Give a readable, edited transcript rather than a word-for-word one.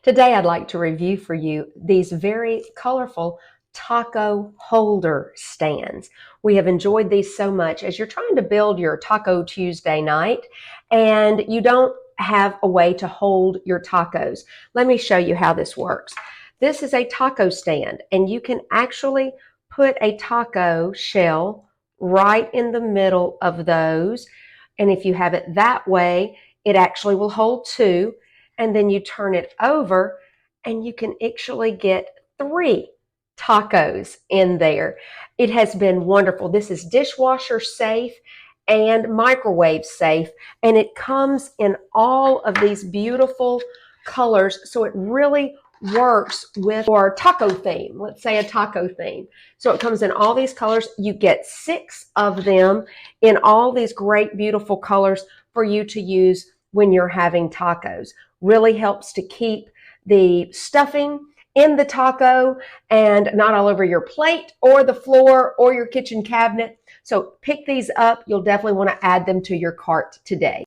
Today I'd like to review for you these very colorful taco holder stands. We have enjoyed these so much as you're trying to build your Taco Tuesday night and you don't have a way to hold your tacos. Let me show you how this works. This is a taco stand and you can actually put a taco shell right in the middle of those, and if you have it that way it actually will hold two, and then you turn it over and you can actually get 3 tacos in there. It has been wonderful. This is dishwasher safe and microwave safe, and it comes in all of these beautiful colors, so it really works with our taco theme. Let's say a taco theme. So it comes in all these colors. You get 6 of them in all these great beautiful colors for you to use when you're having tacos. Really helps to keep the stuffing in the taco and not all over your plate or the floor or your kitchen cabinet. So pick these up. You'll definitely want to add them to your cart today.